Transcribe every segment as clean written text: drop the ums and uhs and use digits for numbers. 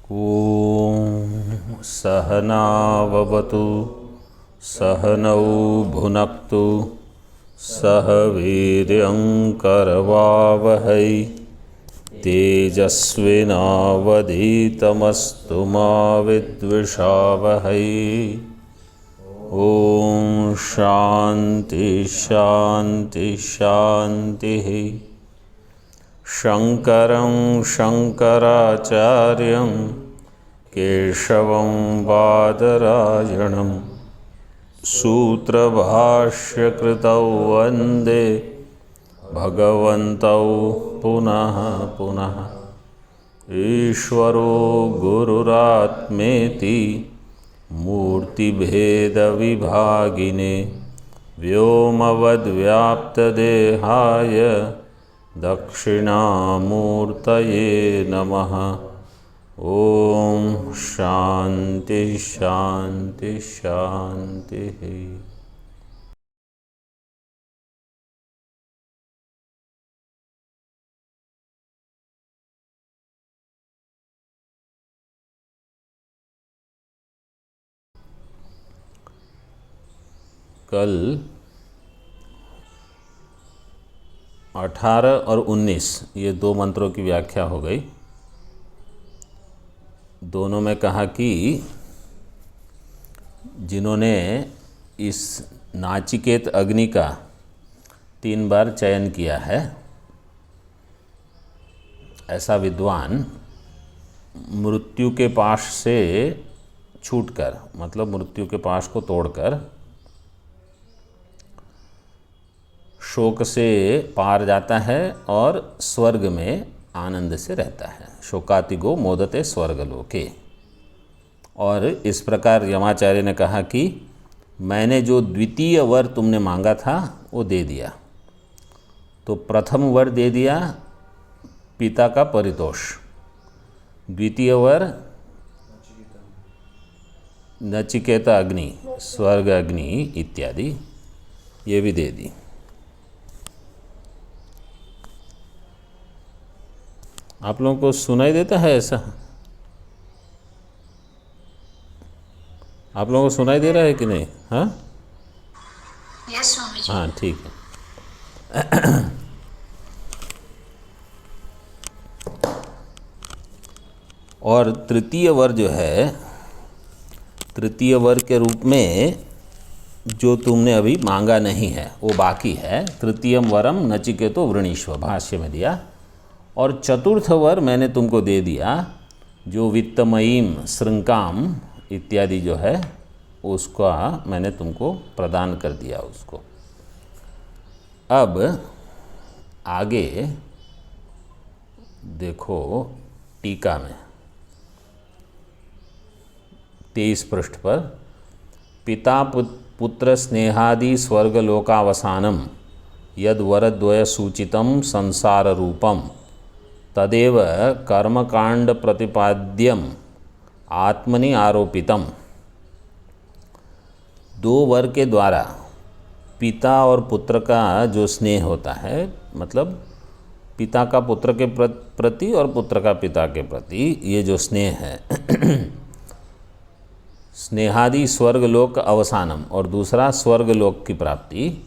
ॐ सहनाववतु सहनौ भुनक्तु सह वीर्यङ्करवावहै तेजस्विनावधीतमस्तु मा विद्विषावहै। ॐ शान्ति शान्ति शान्तिः। शङ्करं शङ्कराचार्यं केशवं बादरायणं सूत्रभाष्यकृतौ वन्दे भगवन्तौ पुनः पुनः। ईश्वरो गुरुरात्मेति मूर्तिभेदविभागिने व्योमवद्व्याप्तदेहाय दक्षिणामूर्तये नमः। ॐ शान्ति शान्ति शान्तिः। कल 18 और 19 ये दो मंत्रों की व्याख्या हो गई। दोनों में कहा कि जिन्होंने इस नाचिकेत अग्नि का 3 बार चयन किया है, ऐसा विद्वान मृत्यु के पाश से छूटकर, मतलब मृत्यु के पाश को तोड़कर शोक से पार जाता है और स्वर्ग में आनंद से रहता है। शोकातिगो मोदते स्वर्गलोके। और इस प्रकार यमाचार्य ने कहा कि मैंने जो द्वितीय वर तुमने मांगा था वो दे दिया। तो प्रथम वर दे दिया पिता का परितोष, द्वितीय वर नचिकेता अग्नि, स्वर्ग अग्नि इत्यादि ये भी दे दी। आप लोगों को सुनाई देता है ऐसा? आप लोगों को सुनाई दे रहा है कि नहीं? हाँ यस स्वामी जी। हाँ ठीक है। और तृतीय वर जो है, तृतीय वर के रूप में जो तुमने अभी मांगा नहीं है वो बाकी है। तृतीयम वरम नचिकेतो वृणीष्व, भाष्य में दिया। और चतुर्थ वर मैंने तुमको दे दिया, जो वित्तमयीम श्रृंकाम इत्यादि जो है उसका मैंने तुमको प्रदान कर दिया उसको। अब आगे देखो टीका में 23 पृष्ठ पर, पिता पुत्र स्नेहादि स्वर्गलोकावसानम यद वरद्वय सूचितम संसार रूपम तदेव कर्मकांड प्रतिपाद्यम आत्मनि आरोपितम। 2 वर के द्वारा पिता और पुत्र का जो स्नेह होता है, मतलब पिता का पुत्र के प्रति और पुत्र का पिता के प्रति ये जो स्नेह है स्नेहादि स्वर्गलोक अवसानम, और दूसरा स्वर्गलोक की प्राप्ति,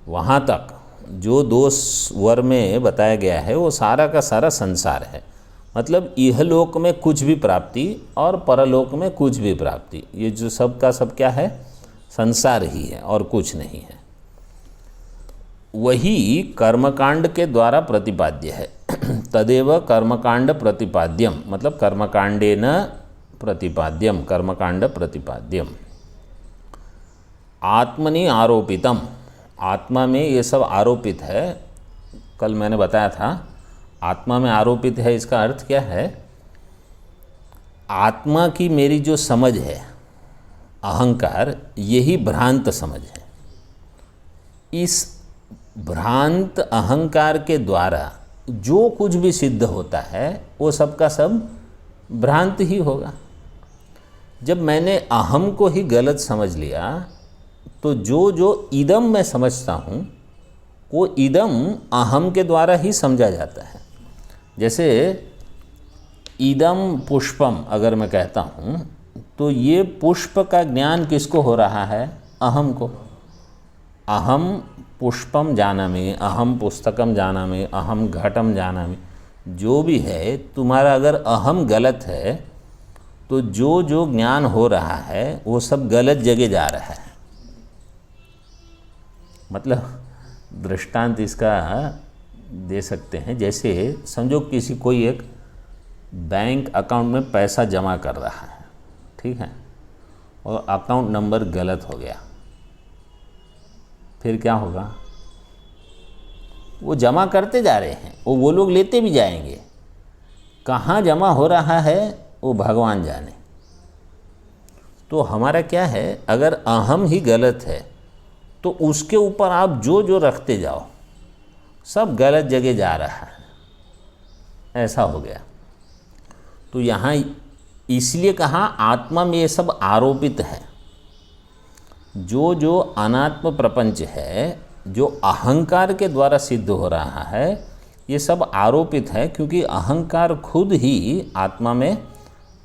वहाँ तक जो 2 वर में बताया गया है वो सारा का सारा संसार है। मतलब इहलोक में कुछ भी प्राप्ति और परलोक में कुछ भी प्राप्ति, ये जो सब का सब क्या है? संसार ही है और कुछ नहीं है। वही कर्मकांड के द्वारा प्रतिपाद्य है। तदेव कर्मकांड प्रतिपाद्यम, मतलब कर्मकांडेन प्रतिपाद्यम, कर्मकांड प्रतिपाद्यम। आत्मनि आरोपितम, आत्मा में ये सब आरोपित है। कल मैंने बताया था आत्मा में आरोपित है, इसका अर्थ क्या है? आत्मा की मेरी जो समझ है, अहंकार, यही भ्रांत समझ है। इस भ्रांत अहंकार के द्वारा जो कुछ भी सिद्ध होता है वो सब का सब भ्रांत ही होगा। जब मैंने अहम को ही गलत समझ लिया तो जो जो इदम मैं समझता हूँ वो इदम अहम के द्वारा ही समझा जाता है। जैसे इदम पुष्पम अगर मैं कहता हूँ तो ये पुष्प का ज्ञान किसको हो रहा है? अहम को। अहम पुष्पम जानामि, अहम पुस्तकम जानामि, अहम घटम जानामि, जो भी है तुम्हारा अगर अहम गलत है तो जो जो ज्ञान हो रहा है वो सब गलत जगह जा रहा है। मतलब दृष्टांत इसका दे सकते हैं, जैसे समझो किसी कोई एक बैंक अकाउंट में पैसा जमा कर रहा है, ठीक है, और अकाउंट नंबर गलत हो गया, फिर क्या होगा? वो जमा करते जा रहे हैं, वो लोग लेते भी जाएंगे, कहाँ जमा हो रहा है वो भगवान जाने। तो हमारा क्या है, अगर अहम ही गलत है तो उसके ऊपर आप जो जो रखते जाओ सब गलत जगह जा रहा है, ऐसा हो गया। तो यहाँ इसलिए कहा आत्मा में ये सब आरोपित है। जो जो अनात्म प्रपंच है, जो अहंकार के द्वारा सिद्ध हो रहा है, ये सब आरोपित है, क्योंकि अहंकार खुद ही आत्मा में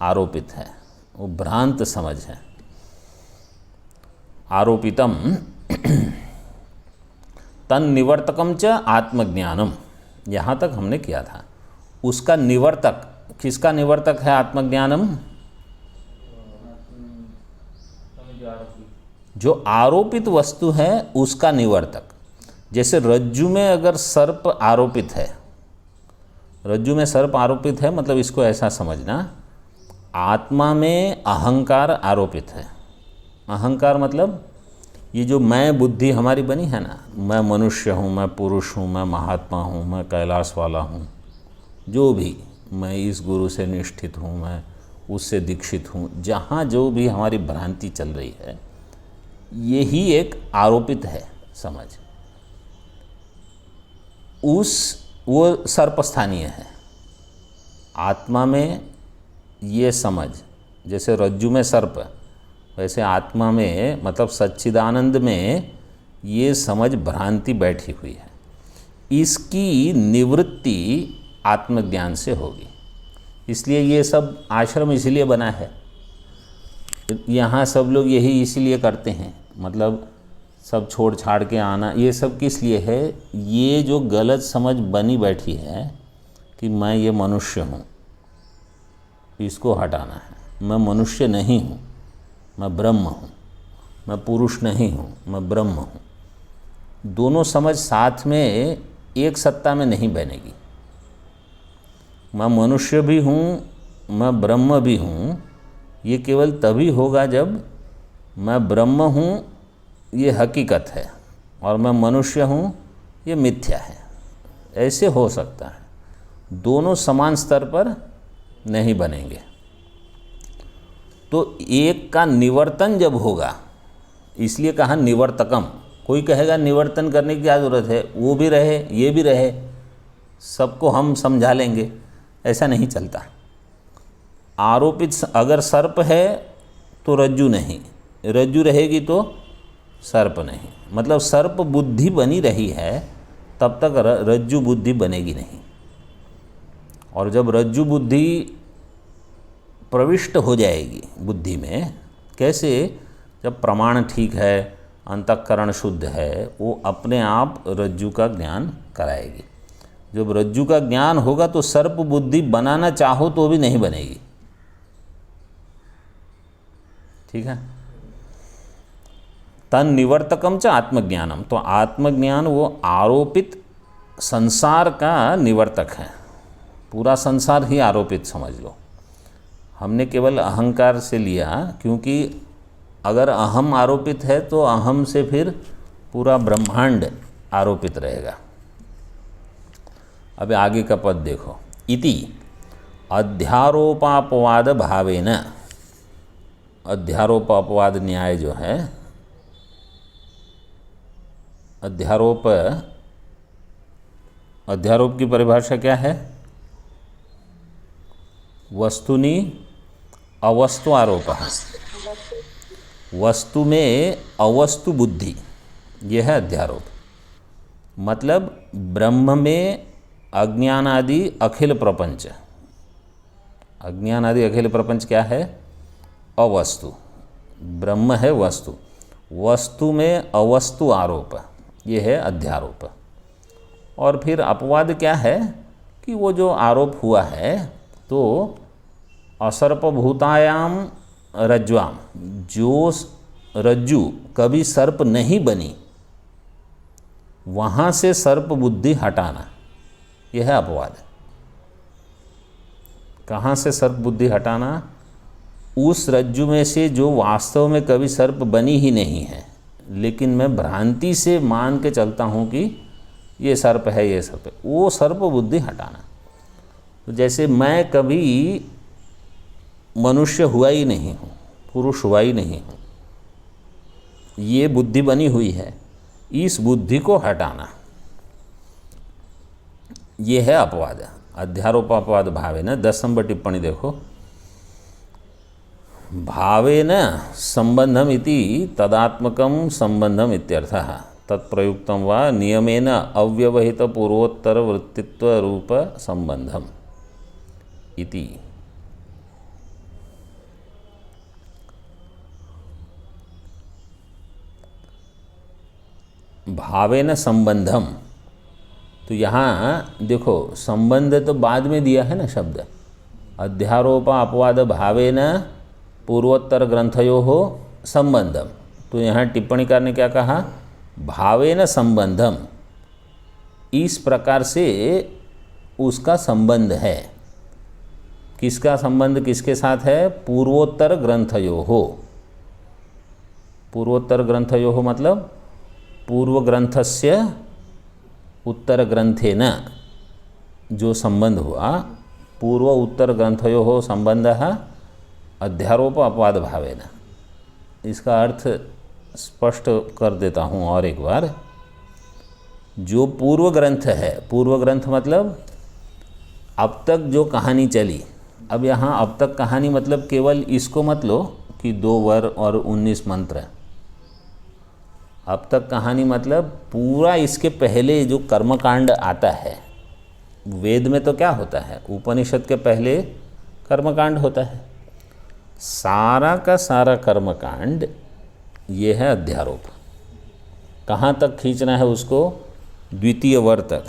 आरोपित है, वो भ्रांत समझ है। आरोपितम तन निवर्तकम च आत्मज्ञानम, यहाँ तक हमने किया था। उसका निवर्तक, किसका निवर्तक है आत्मज्ञानम? जो आरोपित वस्तु है उसका निवर्तक। जैसे रज्जु में अगर सर्प आरोपित है, रज्जु में सर्प आरोपित है, मतलब इसको ऐसा समझना, आत्मा में अहंकार आरोपित है। अहंकार मतलब ये जो मैं बुद्धि हमारी बनी है ना, मैं मनुष्य हूँ, मैं पुरुष हूँ, मैं महात्मा हूँ, मैं कैलाश वाला हूँ, जो भी, मैं इस गुरु से निष्ठित हूँ, मैं उससे दीक्षित हूँ, जहाँ जो भी हमारी भ्रांति चल रही है, यही एक आरोपित है समझ। वो सर्पस्थानीय है। आत्मा में ये समझ, जैसे रज्जु में सर्प, वैसे आत्मा में मतलब सच्चिदानंद में ये समझ भ्रांति बैठी हुई है। इसकी निवृत्ति आत्मज्ञान से होगी। इसलिए ये सब आश्रम इसलिए बना है, यहाँ सब लोग यही इसीलिए करते हैं, मतलब सब छोड़ छाड़ के आना, ये सब किस लिए है? ये जो गलत समझ बनी बैठी है कि मैं ये मनुष्य हूँ, इसको हटाना है। मैं मनुष्य नहीं हूँ, मैं ब्रह्म हूँ, मैं पुरुष नहीं हूँ, मैं ब्रह्म हूँ। दोनों समझ साथ में एक सत्ता में नहीं बनेगी। मैं मनुष्य भी हूँ, मैं ब्रह्म भी हूँ, ये केवल तभी होगा जब मैं ब्रह्म हूँ ये हकीकत है और मैं मनुष्य हूँ ये मिथ्या है। ऐसे हो सकता है, दोनों समान स्तर पर नहीं बनेंगे। तो एक का निवर्तन जब होगा, इसलिए कहा निवर्तकम। कोई कहेगा निवर्तन करने की क्या ज़रूरत है, वो भी रहे ये भी रहे, सबको हम समझा लेंगे, ऐसा नहीं चलता। आरोपित अगर सर्प है तो रज्जु नहीं, रज्जु रहेगी तो सर्प नहीं। मतलब सर्प बुद्धि बनी रही है तब तक रज्जु बुद्धि बनेगी नहीं। और जब रज्जु बुद्धि प्रविष्ट हो जाएगी बुद्धि में, कैसे? जब प्रमाण ठीक है, अंतःकरण शुद्ध है, वो अपने आप रज्जु का ज्ञान कराएगी। जब रज्जु का ज्ञान होगा तो सर्प बुद्धि बनाना चाहो तो भी नहीं बनेगी। ठीक है। तन निवर्तकम च आत्मज्ञानम, तो आत्मज्ञान वो आरोपित संसार का निवर्तक है। पूरा संसार ही आरोपित समझ लो। हमने केवल अहंकार से लिया, क्योंकि अगर अहम आरोपित है तो अहम से फिर पूरा ब्रह्मांड आरोपित रहेगा। अब आगे का पद देखो। इति अध्यारोपापवाद भावेन, अध्यारोपापवाद न्याय जो है, अध्यारोप की परिभाषा क्या है? वस्तुनि अवस्तु आरोप। वस्तु में अवस्तु बुद्धि, यह है अध्यारोप। मतलब ब्रह्म में अज्ञान आदि अखिल प्रपंच, अज्ञान आदि अखिल प्रपंच क्या है? अवस्तु। ब्रह्म है वस्तु, वस्तु में अवस्तु आरोप, ये है अध्यारोप। और फिर अपवाद क्या है कि वो जो आरोप हुआ है तो असर्पभूतायाम रज्ज्वाम, जो रज्जु कभी सर्प नहीं बनी वहाँ से सर्प बुद्धि हटाना, यह है अपवाद। कहाँ से सर्प बुद्धि हटाना? उस रज्जु में से जो वास्तव में कभी सर्प बनी ही नहीं है, लेकिन मैं भ्रांति से मान के चलता हूँ कि ये सर्प है, ये सर्प है, वो सर्प बुद्धि हटाना। तो जैसे मैं कभी मनुष्य हुआ ही नहीं हूँ, पुरुष हुआ ही नहीं हूँ, ये बुद्धि बनी हुई है, इस बुद्धि को हटाना, ये है अपवाद। अध्यारोपापवाद भावेन। 10 नंबर टिप्पणी देखो। भावेन संबंधम इति तदात्मकं संबंधम इत्यर्थः, तत्प्रयुक्तं वा नियमेन अव्यवहित पूर्वोत्तर वृत्तित्व रूप संबंधम इति। भावेन संबंधम, तो यहाँ देखो संबंध तो बाद में दिया है ना शब्द, अध्यारोपा अपवाद भावेन पूर्वोत्तर ग्रंथयो हो संबंधम। तो यहाँ टिप्पणीकार ने क्या कहा? भावेन संबंधम, इस प्रकार से उसका संबंध है। किसका संबंध किसके साथ है? पूर्वोत्तर ग्रंथयो हो। पूर्वोत्तर ग्रंथयो हो मतलब पूर्व ग्रंथस्य उत्तर ग्रंथेन जो संबंध हुआ, पूर्व उत्तर ग्रंथयो हो संबंधः अध्यारोप अपवाद भावेन। इसका अर्थ स्पष्ट कर देता हूँ और एक बार। जो पूर्व ग्रंथ है, पूर्व ग्रंथ मतलब अब तक जो कहानी चली, अब यहाँ अब तक कहानी मतलब केवल इसको मत लो कि 2 वर और 19 मंत्र। अब तक कहानी मतलब पूरा इसके पहले जो कर्मकांड आता है, वेद में तो क्या होता है? उपनिषद के पहले कर्मकांड होता है। सारा का सारा कर्मकांड ये है अध्यारोप। कहाँ तक खींचना है उसको? द्वितीय वर तक।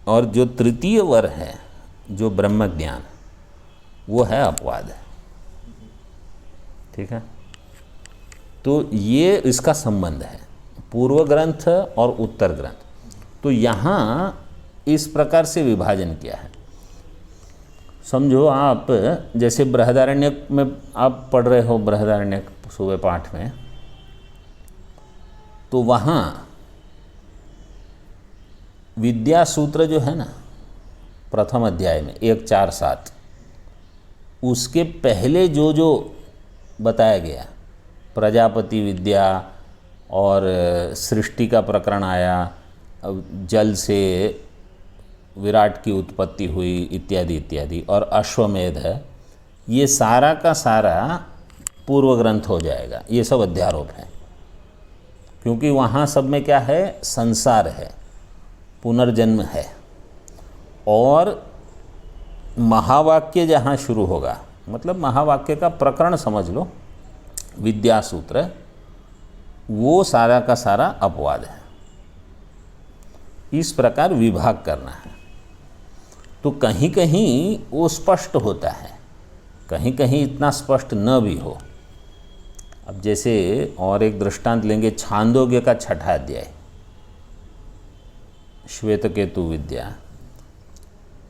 और जो तृतीय वर है, जो ब्रह्म ज्ञान, वो है अपवाद। ठीक है, तो ये इसका संबंध है, पूर्व ग्रंथ और उत्तर ग्रंथ। तो यहाँ इस प्रकार से विभाजन किया है। समझो आप जैसे बृहदारण्यक में आप पढ़ रहे हो, बृहदारण्यक सुबह पाठ में, तो वहाँ विद्या सूत्र जो है ना प्रथम अध्याय में 1, 4, 7, उसके पहले जो जो बताया गया, प्रजापति विद्या और सृष्टि का प्रकरण आया, जल से विराट की उत्पत्ति हुई इत्यादि इत्यादि, और अश्वमेध है, ये सारा का सारा पूर्व ग्रंथ हो जाएगा। ये सब अध्यारोप है, क्योंकि वहाँ सब में क्या है? संसार है, पुनर्जन्म है। और महावाक्य जहाँ शुरू होगा, मतलब महावाक्य का प्रकरण समझ लो, विद्या सूत्र, वो सारा का सारा अपवाद है। इस प्रकार विभाग करना है। तो कहीं कहीं वो स्पष्ट होता है, कहीं कहीं इतना स्पष्ट न भी हो। अब जैसे और एक दृष्टांत लेंगे, छांदोग्य का 6ठा अध्याय, श्वेतकेतु विद्या।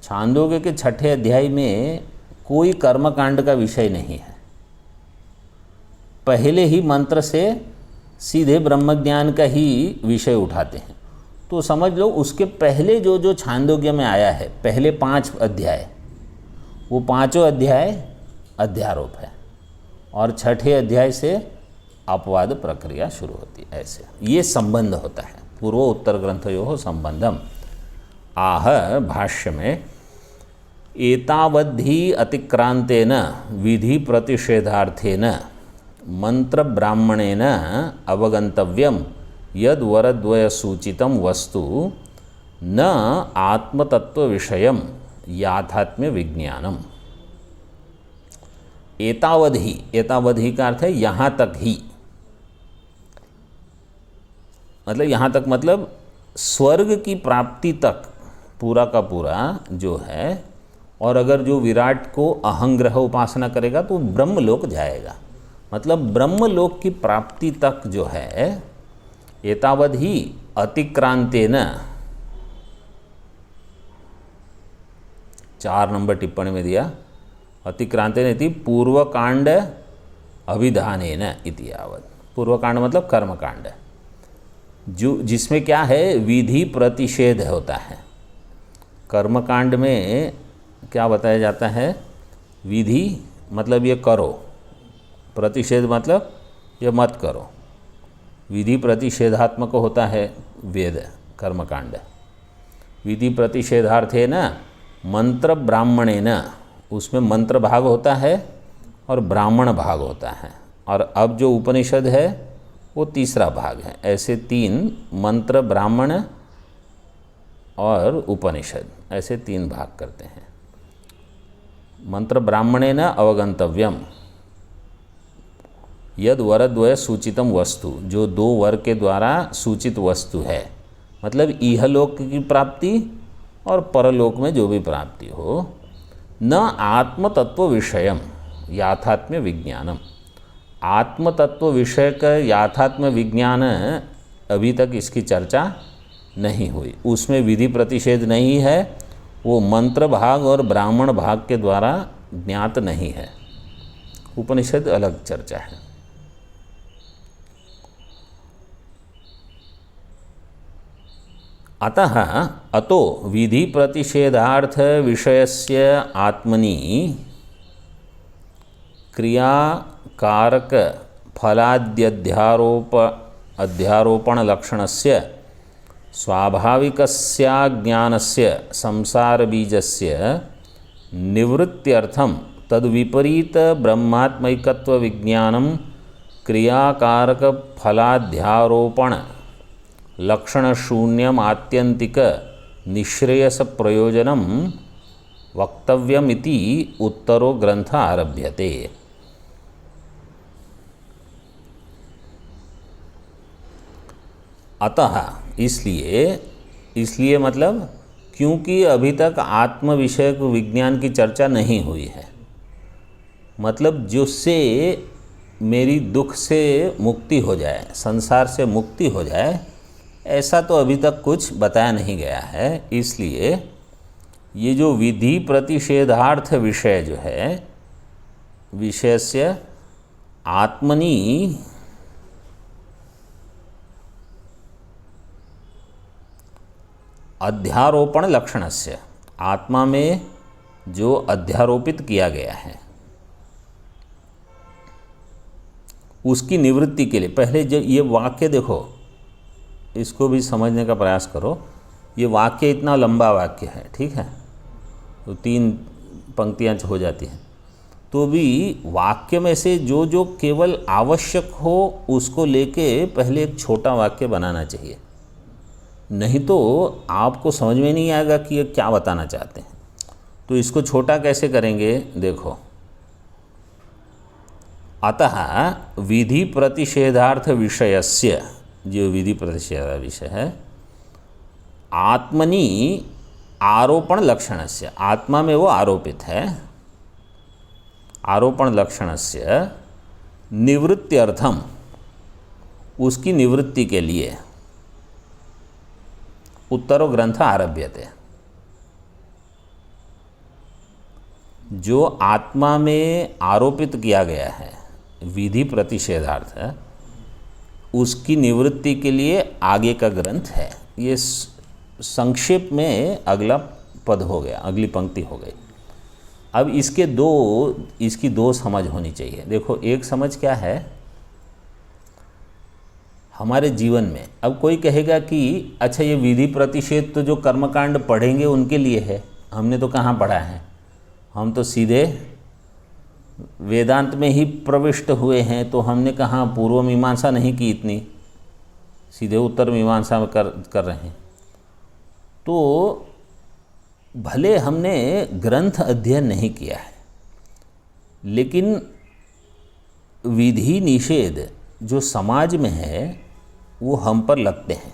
छांदोग्य के 6ठे अध्याय में कोई कर्मकांड का विषय नहीं है। पहले ही मंत्र से सीधे ब्रह्मज्ञान का ही विषय उठाते हैं। तो समझ लो उसके पहले जो जो छांदोग्य में आया है, पहले 5 अध्याय, वो 5 अध्याय अध्यारोप है, और 6ठे अध्याय से अपवाद प्रक्रिया शुरू होती है। ऐसे ये संबंध होता है, पूर्व उत्तर ग्रंथयोः संबंधम। आह भाष्य में एतावद्धि अतिक्रांतेन विधि प्रतिषेधार्थेन मंत्र ब्राह्मणेन अवगंतव्यम यद वरद्वय सूचितम वस्तु न आत्मतत्व विषयम याथात्म्य विज्ञानम। एतावधि, एतावधि का अर्थ है यहाँ तक ही, मतलब यहाँ तक मतलब स्वर्ग की प्राप्ति तक पूरा का पूरा जो है। और अगर जो विराट को अहंग्रह उपासना करेगा तो ब्रह्मलोक जाएगा, मतलब ब्रह्मलोक की प्राप्ति तक जो है एतावधि अतिक्रांतेन, 4 नंबर टिप्पणी में दिया, अतिक्रांतेन इति पूर्वकांड अभिधानेन इति यावत्। पूर्वकांड मतलब कर्मकांड, जो जिसमें क्या है विधि प्रतिषेध होता है। कर्मकांड में क्या बताया जाता है, विधि मतलब ये करो, प्रतिषेध मतलब ये मत करो। विधि प्रतिषेधात्मक होता है वेद कर्मकांड। विधि प्रतिषेधार्थे न मंत्र ब्राह्मणे न, उसमें मंत्र भाग होता है और ब्राह्मण भाग होता है। और अब जो उपनिषद है वो तीसरा भाग है। ऐसे 3 मंत्र, ब्राह्मण और उपनिषद, ऐसे 3 भाग करते हैं। मंत्र ब्राह्मणे न अवगंतव्यम यद वरद्वय सूचितम वस्तु, जो 2 वर के द्वारा सूचित वस्तु है, मतलब इहलोक की प्राप्ति और परलोक में जो भी प्राप्ति हो। न आत्मतत्व विषयम याथात्म्य विज्ञानम, आत्मतत्व विषय का याथात्म्य विज्ञान अभी तक इसकी चर्चा नहीं हुई, उसमें विधि प्रतिषेध नहीं है, वो मंत्र भाग और ब्राह्मण भाग के द्वारा ज्ञात नहीं है। उपनिषद अलग चर्चा है। अतः अतो विधि प्रतिषेधार्थ विषयस्य आत्मनि क्रियाकारक अध्यारोपण लक्षणस्य स्वाभाविकस्याज्ञानस्य संसारबीजस्य निवृत्त्यर्थं तद्विपरीत ब्रह्मात्मैकत्व विज्ञानं क्रियाकारक फलाध्यारोपण लक्षण शून्यम आत्यंतिक निश्रेयस प्रयोजनम वक्तव्यमिति उत्तरो ग्रंथ आरभ्यते। अतः इसलिए मतलब क्योंकि अभी तक आत्म विषयक विज्ञान की चर्चा नहीं हुई है, मतलब जिससे मेरी दुख से मुक्ति हो जाए, संसार से मुक्ति हो जाए, ऐसा तो अभी तक कुछ बताया नहीं गया है। इसलिए ये जो विधि प्रतिषेधार्थ विषय जो है, विषयस्य आत्मनि अध्यारोपण लक्षणस्य, आत्मा में जो अध्यारोपित किया गया है उसकी निवृत्ति के लिए, पहले जो ये वाक्य देखो, इसको भी समझने का प्रयास करो। ये वाक्य इतना लंबा वाक्य है, ठीक है, तो 3 पंक्तियाँ हो जाती हैं, तो भी वाक्य में से जो जो केवल आवश्यक हो उसको लेके पहले एक छोटा वाक्य बनाना चाहिए, नहीं तो आपको समझ में नहीं आएगा कि ये क्या बताना चाहते हैं। तो इसको छोटा कैसे करेंगे, देखो, अतः विधि प्रतिषेधार्थ विषयस्य, जो विधि प्रतिषेध विषय है, आत्मनि आरोपण लक्षणस्य, आत्मा में वो आरोपित है, आरोपण लक्षणस्य निवृत्त्यर्थम, उसकी निवृत्ति के लिए उत्तरो ग्रंथ आरभ्यते। जो आत्मा में आरोपित किया गया है विधि प्रतिषेधार्थ है, उसकी निवृत्ति के लिए आगे का ग्रंथ है। ये संक्षेप में अगला पद हो गया, अगली पंक्ति हो गई। अब इसकी दो समझ होनी चाहिए। देखो, एक समझ क्या है, हमारे जीवन में अब कोई कहेगा कि अच्छा ये विधि प्रतिषेध तो जो कर्मकांड पढ़ेंगे उनके लिए है, हमने तो कहाँ पढ़ा है, हम तो सीधे वेदांत में ही प्रविष्ट हुए हैं, तो हमने कहाँ पूर्व मीमांसा नहीं की, इतनी सीधे उत्तर मीमांसा में कर रहे हैं। तो भले हमने ग्रंथ अध्ययन नहीं किया है, लेकिन विधि निषेध जो समाज में है वो हम पर लगते हैं।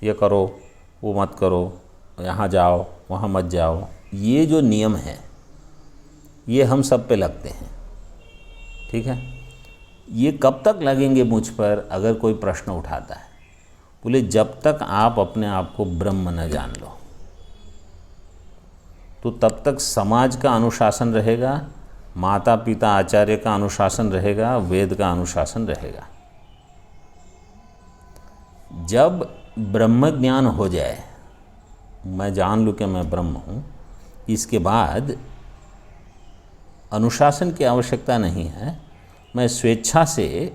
ये करो, वो मत करो, यहाँ जाओ, वहाँ मत जाओ, ये जो नियम हैं ये हम सब पे लगते हैं। ठीक है, ये कब तक लगेंगे मुझ पर? अगर कोई प्रश्न उठाता है, बोले जब तक आप अपने आप को ब्रह्म न जान लो, तो तब तक समाज का अनुशासन रहेगा, माता पिता आचार्य का अनुशासन रहेगा, वेद का अनुशासन रहेगा। जब ब्रह्म ज्ञान हो जाए, मैं जान लूँ कि मैं ब्रह्म हूँ, इसके बाद अनुशासन की आवश्यकता नहीं है। मैं स्वेच्छा से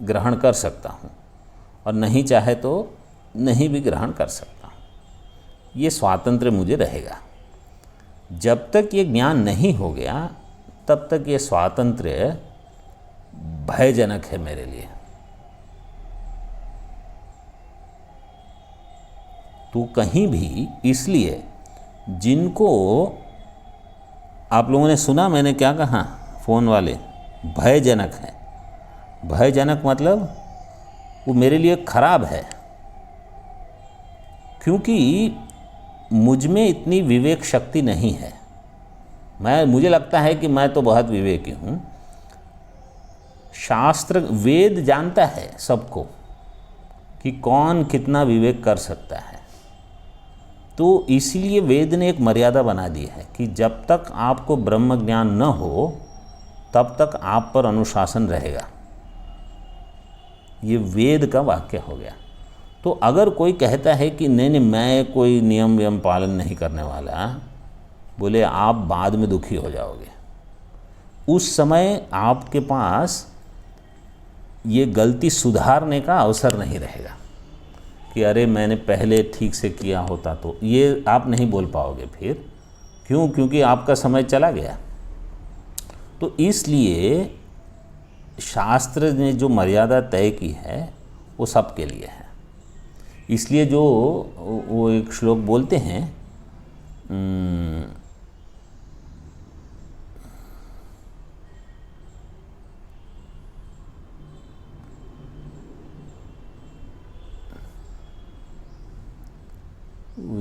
ग्रहण कर सकता हूँ और नहीं चाहे तो नहीं भी ग्रहण कर सकता हूँ। ये स्वातंत्र्य मुझे रहेगा। जब तक ये ज्ञान नहीं हो गया तब तक ये स्वातंत्र्य भयजनक है मेरे लिए। तो कहीं भी, इसलिए जिनको आप लोगों ने सुना मैंने क्या कहा, फ़ोन वाले, भयजनक है। भयजनक मतलब वो मेरे लिए खराब है, क्योंकि मुझ में इतनी विवेक शक्ति नहीं है। मुझे लगता है कि मैं तो बहुत विवेकी हूँ। शास्त्र, वेद जानता है सबको कि कौन कितना विवेक कर सकता है। तो इसलिए वेद ने एक मर्यादा बना दी है कि जब तक आपको ब्रह्म ज्ञान न हो तब तक आप पर अनुशासन रहेगा। ये वेद का वाक्य हो गया। तो अगर कोई कहता है कि नहीं मैं कोई नियम व्यम पालन नहीं करने वाला, बोले आप बाद में दुखी हो जाओगे। उस समय आपके पास ये गलती सुधारने का अवसर नहीं रहेगा कि अरे मैंने पहले ठीक से किया होता तो, ये आप नहीं बोल पाओगे फिर। क्यों? क्योंकि आपका समय चला गया। तो इसलिए शास्त्र ने जो मर्यादा तय की है वो सबके लिए है। इसलिए जो वो एक श्लोक बोलते हैं,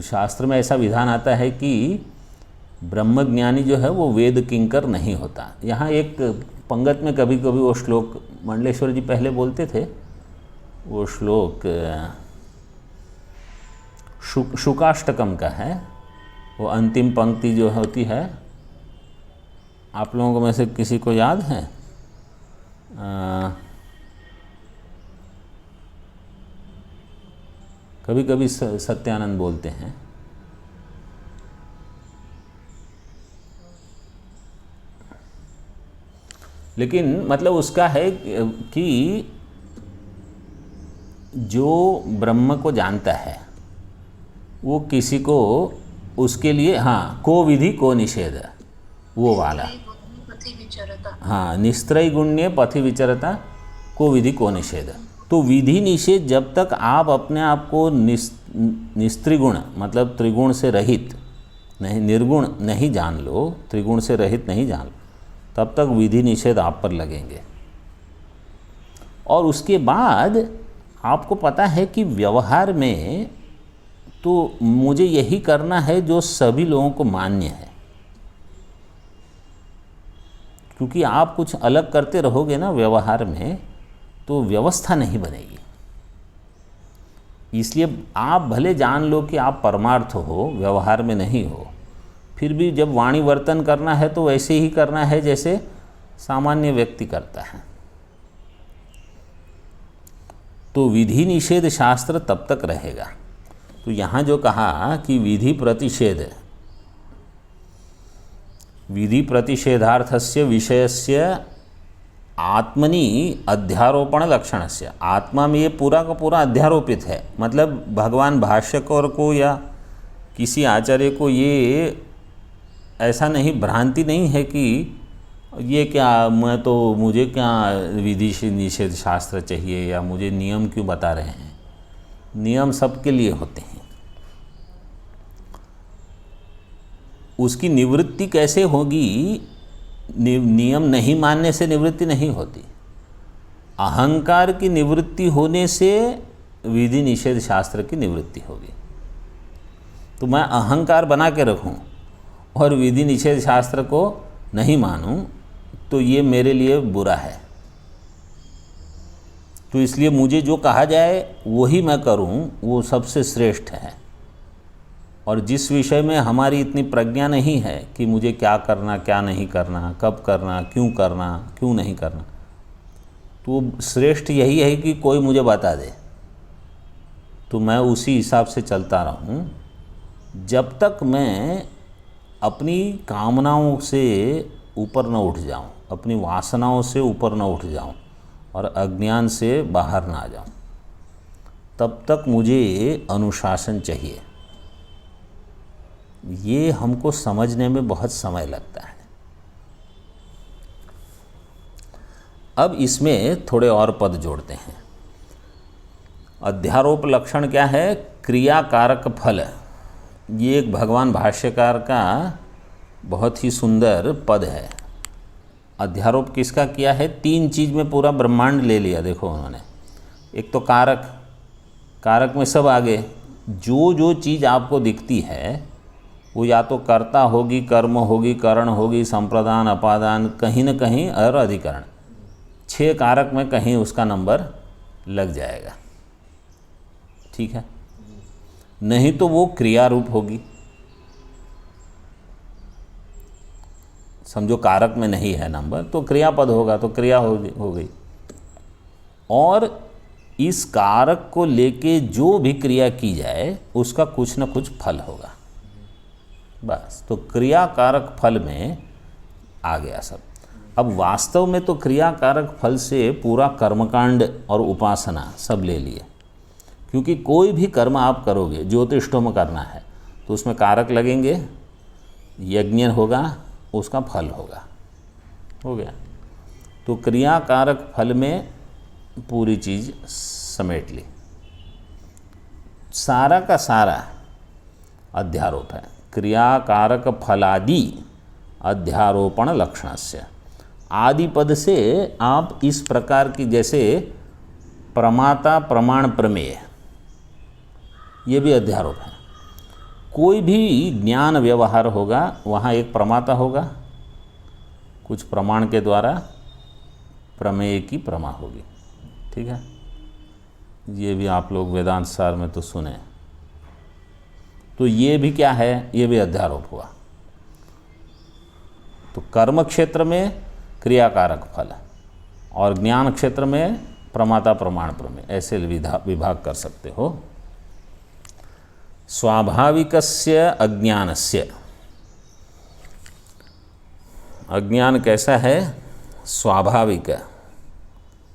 शास्त्र में ऐसा विधान आता है कि ब्रह्मज्ञानी जो है वो वेद किंकर नहीं होता। यहाँ एक पंगत में कभी कभी वो श्लोक मंडलेश्वर जी पहले बोलते थे, वो श्लोक शुकाष्टकम का है। वो अंतिम पंक्ति जो होती है, आप लोगों को में से किसी को याद है? कभी कभी सत्यानंद बोलते हैं, लेकिन मतलब उसका है कि जो ब्रह्म को जानता है वो किसी को, उसके लिए, हाँ, को विधि को निषेध, वो वाला, हाँ, निस्त्रय गुण्य पथि विचरता को विधि को निषेध। तो विधि निषेध जब तक आप अपने आप को निस्त्रिगुण मतलब त्रिगुण से रहित नहीं, निर्गुण नहीं जान लो, त्रिगुण से रहित नहीं जान लो, तब तक विधि निषेध आप पर लगेंगे। और उसके बाद आपको पता है कि व्यवहार में तो मुझे यही करना है जो सभी लोगों को मान्य है, क्योंकि आप कुछ अलग करते रहोगे ना व्यवहार में तो व्यवस्था नहीं बनेगी। इसलिए आप भले जान लो कि आप परमार्थ हो, व्यवहार में नहीं हो, फिर भी जब वाणी वर्तन करना है तो वैसे ही करना है जैसे सामान्य व्यक्ति करता है। तो विधि निषेध शास्त्र तब तक रहेगा। तो यहाँ जो कहा कि विधि प्रतिषेधार्थस्य विषयस्य आत्मनि अध्यारोपण लक्षणस्य, आत्मा में ये पूरा का पूरा अध्यारोपित है। मतलब भगवान भाष्यकार को या किसी आचार्य को ये ऐसा नहीं, भ्रांति नहीं है कि ये क्या, मुझे क्या विधि निषेध शास्त्र चाहिए या मुझे नियम क्यों बता रहे हैं। नियम सबके लिए होते हैं। उसकी निवृत्ति कैसे होगी? नियम नहीं मानने से निवृत्ति नहीं होती। अहंकार की निवृत्ति होने से विधि निषेध शास्त्र की निवृत्ति होगी। तो मैं अहंकार बना के रखूं और विधि निषेध शास्त्र को नहीं मानूं तो ये मेरे लिए बुरा है। तो इसलिए मुझे जो कहा जाए वही मैं करूं, वो सबसे श्रेष्ठ है। और जिस विषय में हमारी इतनी प्रज्ञा नहीं है कि मुझे क्या करना, क्या नहीं करना, कब करना, क्यों नहीं करना, तो श्रेष्ठ यही है कि कोई मुझे बता दे तो मैं उसी हिसाब से चलता रहूं, जब तक मैं अपनी कामनाओं से ऊपर न उठ जाऊं, अपनी वासनाओं से ऊपर न उठ जाऊं और अज्ञान से बाहर ना आ जाऊं, तब तक मुझे अनुशासन चाहिए। ये हमको समझने में बहुत समय लगता है। अब इसमें थोड़े और पद जोड़ते हैं। अध्यारोप लक्षण क्या है? क्रियाकारक फल। ये एक भगवान भाष्यकार का बहुत ही सुंदर पद है। अध्यारोप किसका किया है? 3 चीज़ में पूरा ब्रह्मांड ले लिया। देखो उन्होंने, एक तो कारक, कारक में सब आगे जो चीज़ आपको दिखती है वो या तो कर्ता होगी, कर्म होगी, करण होगी, संप्रदान, अपादान, कहीं न कहीं और अधिकरण। 6 कारक में कहीं उसका नंबर लग जाएगा। ठीक है, नहीं तो वो क्रिया रूप होगी। समझो कारक में नहीं है नंबर तो क्रियापद होगा, तो क्रिया हो गई। और इस कारक को लेके जो भी क्रिया की जाए उसका कुछ न कुछ फल होगा, बस। तो क्रिया कारक फल में आ गया सब। अब वास्तव में तो क्रिया कारक फल से पूरा कर्मकांड और उपासना सब ले लिए, क्योंकि कोई भी कर्म आप करोगे, ज्योतिष्ठोम करना है तो उसमें कारक लगेंगे, यज्ञ होगा, उसका फल होगा, हो गया। तो क्रिया कारक फल में पूरी चीज़ समेट ली। सारा का सारा अध्यारोप है। क्रियाकारक फलादि अध्यारोपण लक्षणस्य। आदि पद से आप इस प्रकार की, जैसे प्रमाता, प्रमाण, प्रमेय, ये भी अध्यारोप है। कोई भी ज्ञान व्यवहार होगा वहाँ एक प्रमाता होगा, कुछ प्रमाण के द्वारा प्रमेय की प्रमा होगी। ठीक है, ये भी आप लोग वेदांत सार में तो सुने। तो ये भी क्या है? ये भी अध्यारोप हुआ। तो कर्म क्षेत्र में क्रियाकारक फल और ज्ञान क्षेत्र में प्रमाता, प्रमाण, प्रमेय, ऐसे विभाग कर सकते हो। स्वाभाविकस्य अज्ञानस्य। अज्ञान कैसा है? स्वाभाविक।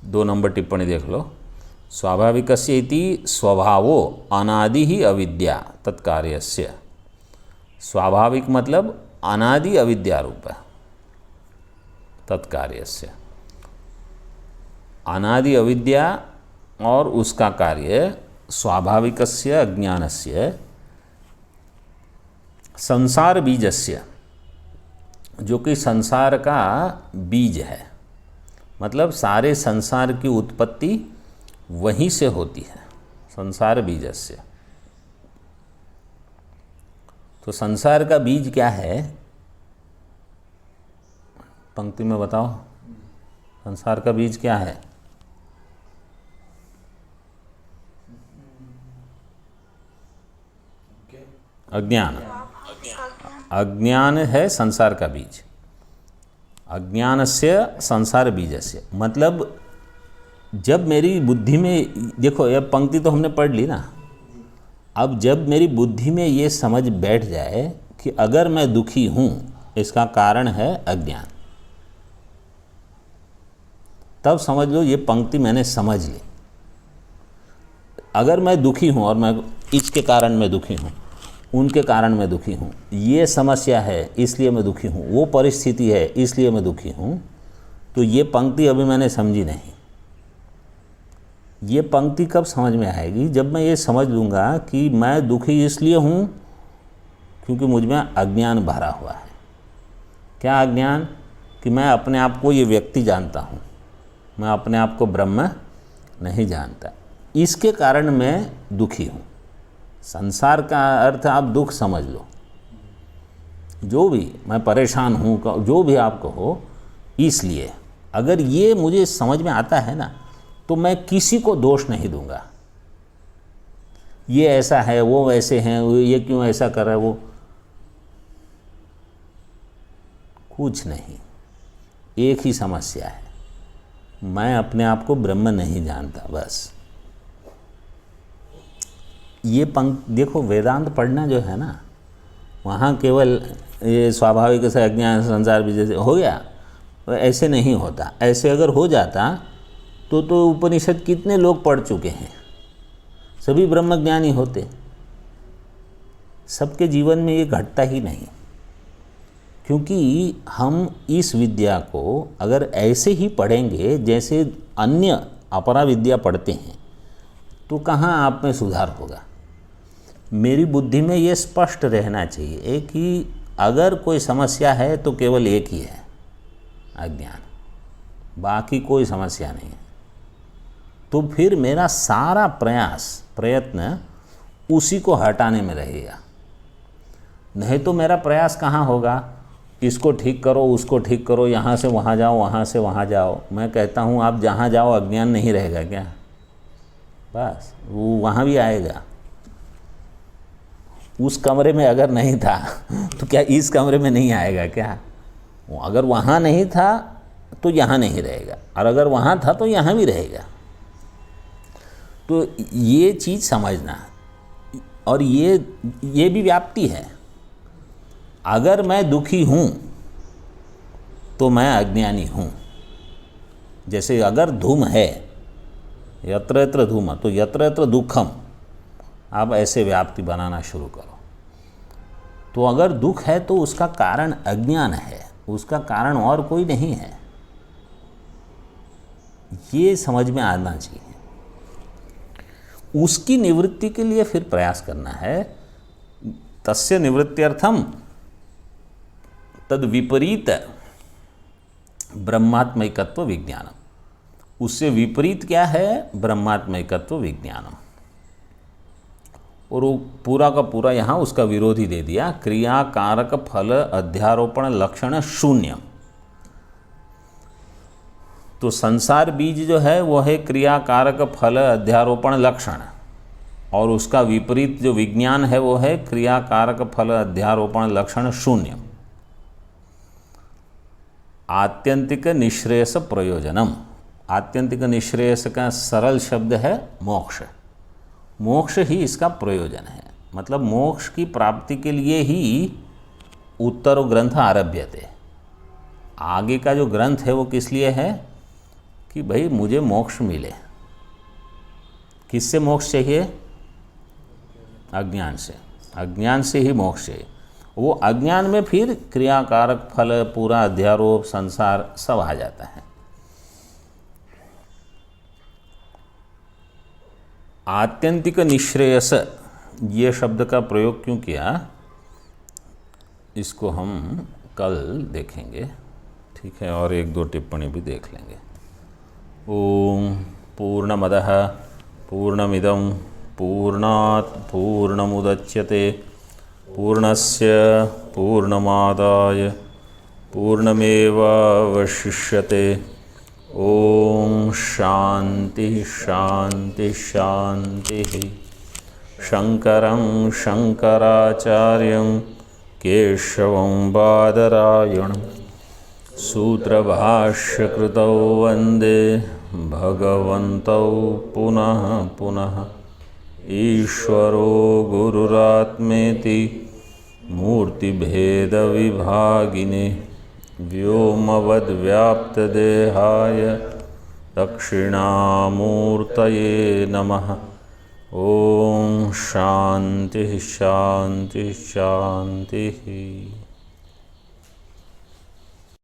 2 नंबर टिप्पणी देख लो। स्वाभाविकस्य इति स्वभावो अनादि ही अविद्या तत्कार्यस्य। स्वाभाविक मतलब अनादि अविद्या रूप है, तत्कार्यस्य। अनादि अविद्या और उसका कार्य स्वाभाविकस्य अज्ञानस्य संसार बीजस्य, जो कि संसार का बीज है। मतलब सारे संसार की उत्पत्ति वहीं से होती है, संसार बीजस्य। तो संसार का बीज क्या है? पंक्ति में बताओ, संसार का बीज क्या है? अज्ञान। अज्ञान है संसार का बीज। अज्ञानस्य संसार बीजस्य मतलब जब मेरी बुद्धि में, देखो यह पंक्ति तो हमने पढ़ ली ना। अब जब मेरी बुद्धि में ये समझ बैठ जाए कि अगर मैं दुखी हूँ इसका कारण है अज्ञान, तब समझ लो ये पंक्ति मैंने समझ ली। अगर मैं दुखी हूँ और मैं इसके कारण मैं दुखी हूँ, उनके कारण मैं दुखी हूँ, ये समस्या है इसलिए मैं दुखी हूँ, वो परिस्थिति है इसलिए मैं दुखी हूँ, तो ये पंक्ति अभी मैंने समझी नहीं। ये पंक्ति कब समझ में आएगी? जब मैं ये समझ लूँगा कि मैं दुखी इसलिए हूँ क्योंकि मुझ में अज्ञान भरा हुआ है। क्या अज्ञान? कि मैं अपने आप को ये व्यक्ति जानता हूँ, मैं अपने आप को ब्रह्म नहीं जानता। इसके कारण मैं दुखी हूँ। संसार का अर्थ आप दुख समझ लो, जो भी मैं परेशान हूँ, जो भी आप कहो। इसलिए अगर ये मुझे समझ में आता है ना, तो मैं किसी को दोष नहीं दूंगा। ये ऐसा है, वो वैसे हैं, ये क्यों ऐसा कर रहा है, वो कुछ नहीं। एक ही समस्या है, मैं अपने आप को ब्रह्म नहीं जानता, बस। ये देखो, वेदांत पढ़ना जो है ना, वहाँ केवल ये स्वाभाविक से अज्ञान संसार भी जैसे हो गया, ऐसे नहीं होता। ऐसे अगर हो जाता तो उपनिषद कितने लोग पढ़ चुके हैं, सभी ब्रह्मज्ञानी होते। सबके जीवन में ये घटता ही नहीं, क्योंकि हम इस विद्या को अगर ऐसे ही पढ़ेंगे जैसे अन्य अपरा विद्या पढ़ते हैं, तो कहाँ आप में सुधार होगा। मेरी बुद्धि में ये स्पष्ट रहना चाहिए कि अगर कोई समस्या है तो केवल एक ही है, अज्ञान, बाकी कोई समस्या नहीं है। तो फिर मेरा सारा प्रयत्न उसी को हटाने में रहेगा। नहीं तो मेरा प्रयास कहाँ होगा, इसको ठीक करो, उसको ठीक करो, यहाँ से वहाँ जाओ, वहाँ से वहाँ जाओ। मैं कहता हूँ आप जहाँ जाओ अज्ञान नहीं रहेगा क्या? बस वो वहाँ भी आएगा। उस कमरे में अगर नहीं था तो क्या इस कमरे में नहीं आएगा क्या? अगर वहाँ नहीं था तो यहाँ नहीं रहेगा, और अगर वहाँ था तो यहाँ भी रहेगा। तो ये चीज़ समझना। और ये भी व्याप्ति है। अगर मैं दुखी हूँ तो मैं अज्ञानी हूँ। जैसे अगर धूम है, यत्र यत्र धूम, तो यत्र यत्र दुखम, आप ऐसे व्याप्ति बनाना शुरू करो। तो अगर दुख है तो उसका कारण अज्ञान है, उसका कारण और कोई नहीं है। ये समझ में आना चाहिए। उसकी निवृत्ति के लिए फिर प्रयास करना है। तस्य निवृत्त्यर्थम तद विपरीत ब्रह्मात्मैकत्व विज्ञानम। उससे विपरीत क्या है? ब्रह्मात्मैकत्व विज्ञानम। और वो पूरा का पूरा यहाँ उसका विरोधी दे दिया, क्रिया कारक फल अध्यारोपण लक्षण शून्यम। तो संसार बीज जो है वो है क्रिया कारक फल अध्यारोपण लक्षण, और उसका विपरीत जो विज्ञान है वो है क्रिया कारक फल अध्यारोपण लक्षण शून्यम। आत्यंतिक निःश्रेयस प्रयोजनम। आत्यंतिक निःश्रेयस का सरल शब्द है मोक्ष। मोक्ष ही इसका प्रयोजन है। मतलब मोक्ष की प्राप्ति के लिए ही उत्तरो ग्रंथ आरभ्यते। आगे का जो ग्रंथ है वो किस लिए है? कि भाई मुझे मोक्ष मिले। किससे मोक्ष चाहिए? अज्ञान से। अज्ञान से ही मोक्ष चाहिए। वो अज्ञान में फिर क्रियाकारक फल, पूरा अध्यारोप, संसार सब आ जाता है। आत्यंतिक निःश्रेयस ये शब्द का प्रयोग क्यों किया, इसको हम कल देखेंगे, ठीक है। और एक दो टिप्पणी भी देख लेंगे। ओम पूर्णमदः पूर्णमिदं पूर्णात् पूर्णमुदच्यते पूर्णस्य पूर्णमादाय पूर्णमेवावशिष्यते। ओम शांति शांति शांति। शंकरं शंकराचार्यं केशवं बादरायणं सूत्रभाष्यकृतौ वन्दे भगवन्तौ पुनः पुनः। ईश्वरो गुरुरात्मेति मूर्तिभेदविभागिने व्योमवद्व्याप्तदेहाय दक्षिणामूर्तये नमः। ओम शांति शांति शांति।